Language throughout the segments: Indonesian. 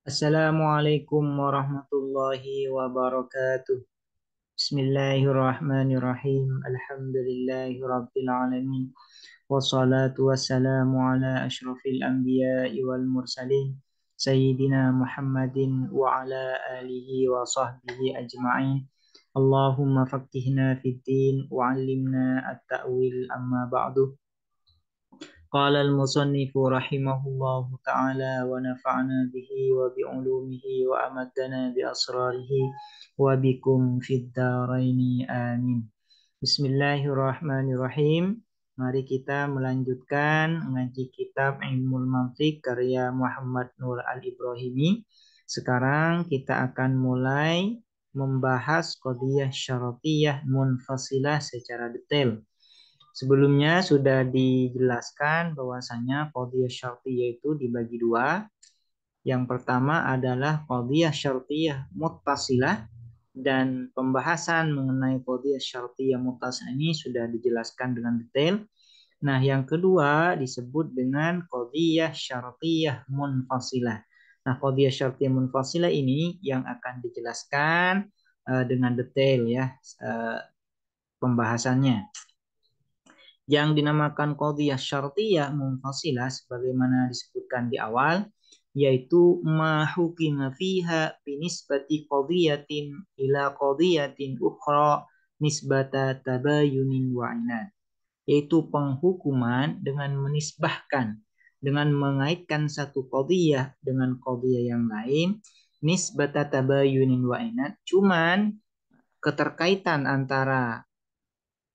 Assalamualaikum warahmatullahi wabarakatuh. Bismillahirrahmanirrahim. Alhamdulillahi rabbil alamin. Wassalatu wassalamu ala asyrafil anbiya'i wal mursalin. Sayyidina Muhammadin wa ala alihi wa sahbihi ajma'in. Allahumma faqqihna fid din wa 'allimna at-ta'wil amma ba'du. قال المصنف رحمه الله تعالى ونفعنا به وبعلومه وأمدنا بأسراره وبكم في الدارين آمين. Bismillahirrahmanirrahim. Mari kita melanjutkan mengaji kitab Ilmul Mantiq karya Muhammad Nur Al-Ibrahimi. Sekarang kita akan mulai membahas qadhiyah syaratiyah munfasilah secara detail. Sebelumnya sudah dijelaskan bahwasanya qadhiyah syartiyah itu dibagi dua. Yang pertama adalah qadhiyah syartiyah muttasilah, dan pembahasan mengenai qadhiyah syartiyah muttasilah ini sudah dijelaskan dengan detail. Nah, yang kedua disebut dengan qadhiyah syartiyah munfasilah. Nah, qadhiyah syartiyah munfasilah ini yang akan dijelaskan dengan detail ya pembahasannya. Yang dinamakan qadhiyah syartiyah munfasilah sebagaimana disebutkan di awal, yaitu ma hukima fiha binisbati qadhiyatin ila qadhiyatin ukhra nisbata tabayunin wa inad, yaitu penghukuman dengan menisbahkan, dengan mengaitkan satu qadhiyah dengan qadhiyah yang lain, nisbata tabayunin wa inad, cuman keterkaitan antara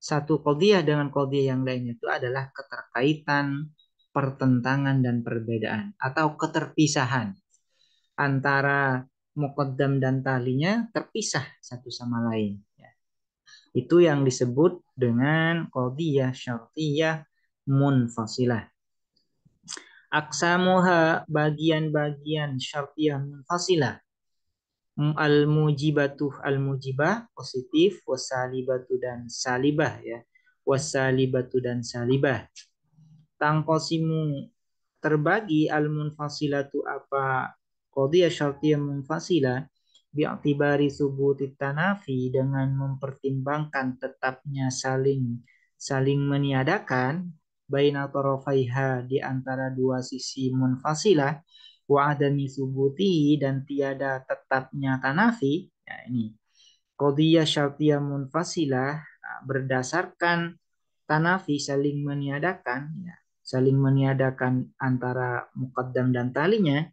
satu qadhiyah dengan qadhiyah yang lainnya itu adalah keterkaitan, pertentangan dan perbedaan atau keterpisahan antara muqaddam dan talinya, terpisah satu sama lain. Itu yang disebut dengan qadhiyah syartiyah munfasilah. Aksamuha, bagian-bagian syartiyah munfasilah. Al-mujibah positif, wasalibatu dan salibah ya. Wasalibatu dan salibah. Tangkosimu, terbagi al-munfasilatu apa qadhiyah syartiyah munfasilah bi'tibari subutit tanafi, dengan mempertimbangkan tetapnya saling meniadakan, baina tarafaiha, di antara dua sisi munfasilah, wa adami subuti, dan tiada tetapnya tanafi. Ya, ini qadhiyah syartiyah munfasilah berdasarkan tanafi, saling meniadakan ya, saling meniadakan antara muqaddam dan talinya,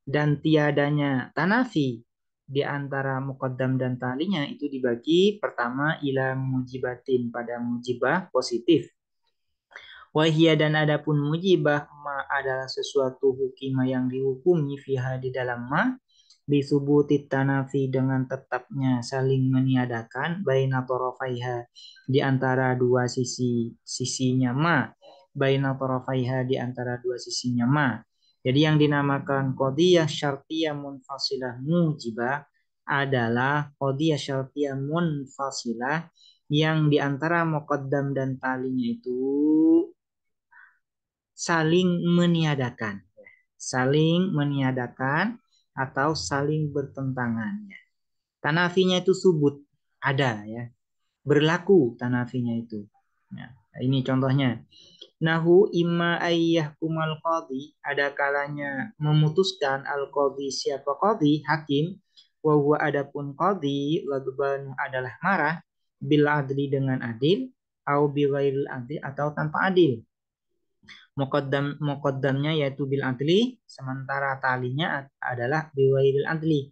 dan tiadanya tanafi di antara muqaddam dan talinya, itu dibagi pertama ila mujibatin, pada mujibah positif. Wahia, dan adapun mujibah ma adalah sesuatu hukima yang dihukumi fiha di dalam ma, disubutit tanafi, dengan tetapnya saling meniadakan, baina tarafaiha, di antara dua sisinya ma, baina tarafaiha, di antara dua sisinya ma. Jadi yang dinamakan qadhiyah syartiyah munfasilah mujibah adalah qadhiyah syartiyah munfasilah yang di antara muqaddam dan talinya itu saling meniadakan atau saling bertentangan. Tanafinya itu subut, ada ya, berlaku tanafinya itu. Ya, ini contohnya. Nahu imma ayyahkumal qadhi, ada kalanya memutuskan al qadhi, siapa qadhi, hakim, wa huwa, adapun qadhi, ghadban, adalah marah, bil adli, dengan adil, au bi ghairil adli, atau tanpa adil. Muqaddamnya yaitu bil adli, sementara talinya adalah bi ghairil adli.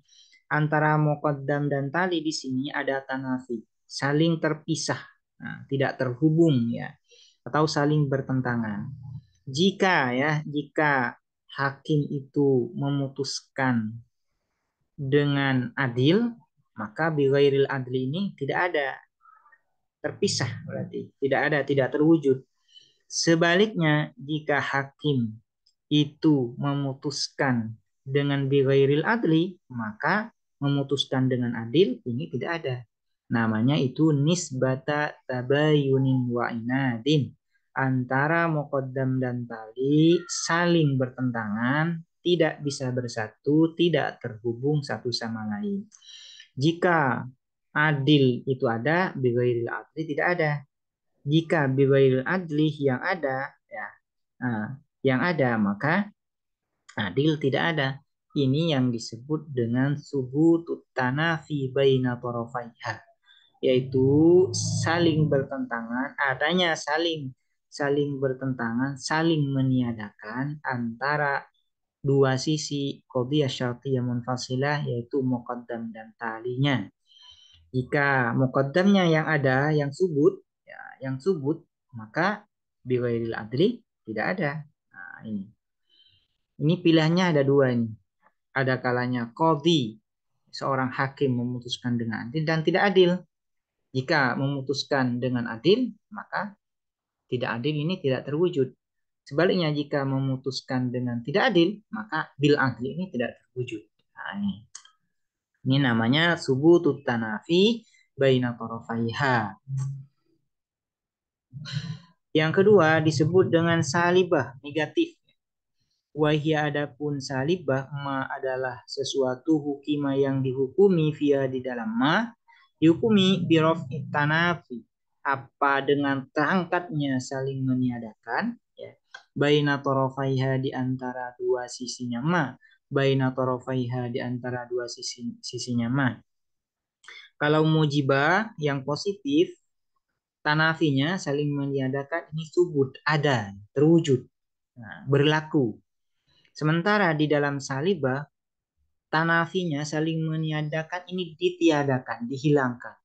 Antara muqaddam dan tali di sini ada tanafi, saling terpisah, tidak terhubung ya, atau saling bertentangan. Jika hakim itu memutuskan dengan adil, maka bi ghairil adli ini tidak ada, terpisah, berarti tidak terwujud. Sebaliknya, jika hakim itu memutuskan dengan bi ghairil adli, maka memutuskan dengan adil ini tidak ada. Namanya itu nisbata tabayunin wa inadin. Antara muqaddam dan tali saling bertentangan, tidak bisa bersatu, tidak terhubung satu sama lain. Jika adil itu ada, bighairil adli tidak ada. Jika bighairil adli yang ada, ya, yang ada maka adil tidak ada. Ini yang disebut dengan subutut tanafi baina tarafaiha, yaitu saling bertentangan, adanya saling saling bertentangan, saling meniadakan antara dua sisi qadhiyah syartiyah munfasilah, yaitu muqaddam dan talinya. Jika muqaddamnya yang ada, yang subut, ya, yang subut, maka bighairil adli tidak ada. Nah, ini pilihannya ada dua ini. Ada kalanya qadhi, seorang hakim memutuskan dengan adil dan tidak adil. Jika memutuskan dengan adil, maka tidak adil ini tidak terwujud. Sebaliknya jika memutuskan dengan tidak adil, maka bil adli ini tidak terwujud. Nah, ini namanya subutut tanafi baina tarafaiha. Yang kedua disebut dengan salibah, negatif. Wahia adapun salibah ma adalah sesuatu hukima yang dihukumi via di dalam ma, dihukumi birof tanafi, apa dengan terangkatnya saling meniadakan, ya, baina tarafaiha di antara dua sisinya ma, baina tarafaiha di antara dua sisinya ma. Kalau mujibah yang positif, tanafinya saling meniadakan ini subut, ada, terwujud, nah, berlaku. Sementara di dalam salibah, tanafinya saling meniadakan ini ditiadakan, dihilangkan,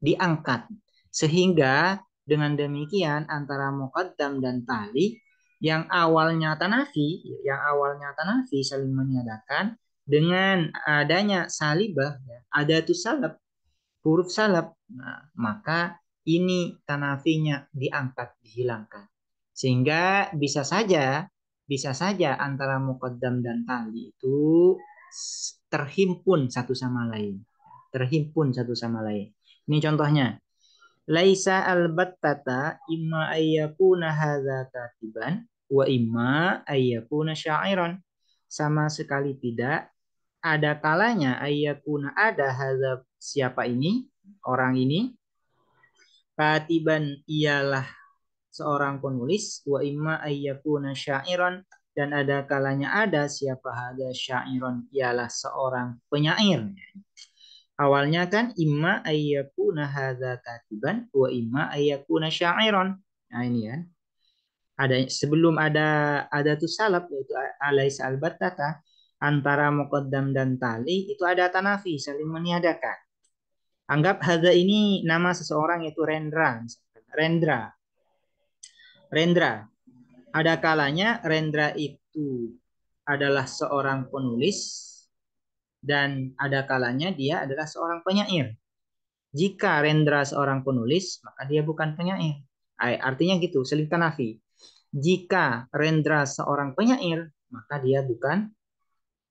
diangkat. Sehingga dengan demikian antara muqaddam dan tali yang awalnya tanafi saling meniadakan, dengan adanya salibah, ya, ada tuh salab, huruf salab, nah, maka ini tanafinya diangkat, dihilangkan. Sehingga bisa saja antara muqaddam dan tali itu terhimpun satu sama lain. Terhimpun satu sama lain. Ini contohnya. Laisa albattata imma ayyakuna hadza katiban wa imma ayyakuna syairan. Sama sekali tidak. Ada kalanya ayyakuna ada hadza, siapa ini? Orang ini. Katiban ialah seorang penulis, wa imma ayyakuna syairan, dan ada kalanya ada siapa ada syairon, ialah seorang penyair. Awalnya kan imma ayyakuna hadza katiban wa imma ayyakuna syairon. Nah ini kan. Ada sebelum ada tuh salaf, yaitu alaisa albattata, antara muqaddam dan tali itu ada tanafi, saling meniadakan. Anggap hadza ini nama seseorang, yaitu Rendra. Rendra. Rendra. Ada kalanya Rendra itu adalah seorang penulis dan ada kalanya dia adalah seorang penyair. Jika Rendra seorang penulis, maka dia bukan penyair. Artinya gitu, saling tanafi. Jika Rendra seorang penyair, maka dia bukan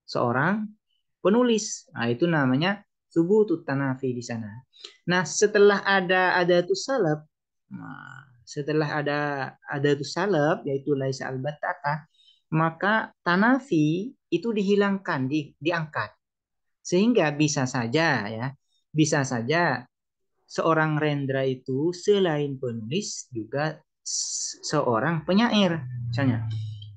seorang penulis. Nah, itu namanya subutut tanafi di sana. Nah, setelah ada tuh salaf, setelah ada tuh salaf, yaitu laisa albatata, maka tanafi itu dihilangkan, diangkat. Sehingga bisa saja, ya, bisa saja seorang Rendra itu selain penulis juga seorang penyair. Misalnya,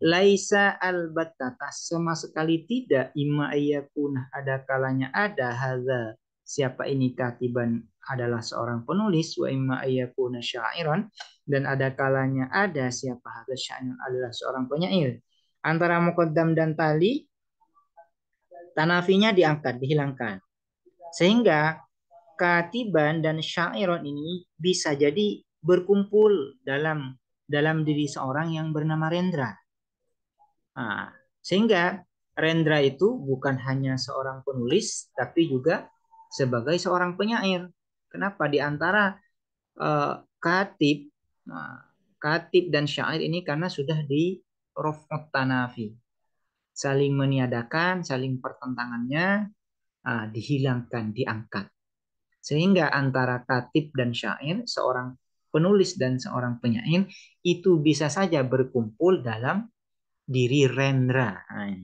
laisa albattata, sama sekali tidak, imma ayyakunah, ada kalanya ada, hadza, siapa ini, katiban, adalah seorang penulis, wa imma ayyakuna syairan, dan ada kalanya ada siapa hadza syairan, adalah seorang penyair. Antara muqaddam dan tali, tanafinya diangkat, dihilangkan. Sehingga katiban dan syairon ini bisa jadi berkumpul dalam diri seorang yang bernama Rendra. Nah, sehingga Rendra itu bukan hanya seorang penulis, tapi juga sebagai seorang penyair. Kenapa? Di antara katib, katib dan syair ini karena sudah di raf'ut tanafi, saling meniadakan, saling pertentangannya dihilangkan, diangkat. Sehingga antara katib dan syair, seorang penulis dan seorang penyair, itu bisa saja berkumpul dalam diri Rendra. Nah,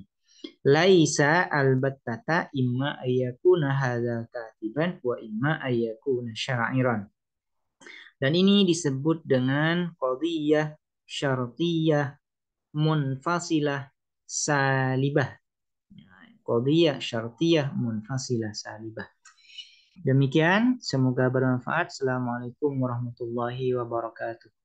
Laisa albattata imma ayyakuna hadza katiban wa imma ayyakuna sya'iran. Dan ini disebut dengan qadhiyah syartiyah munfasilah salibah. Qadhiyah syartiyah munfasilah salibah. Demikian, semoga bermanfaat. Assalamualaikum warahmatullahi wabarakatuh.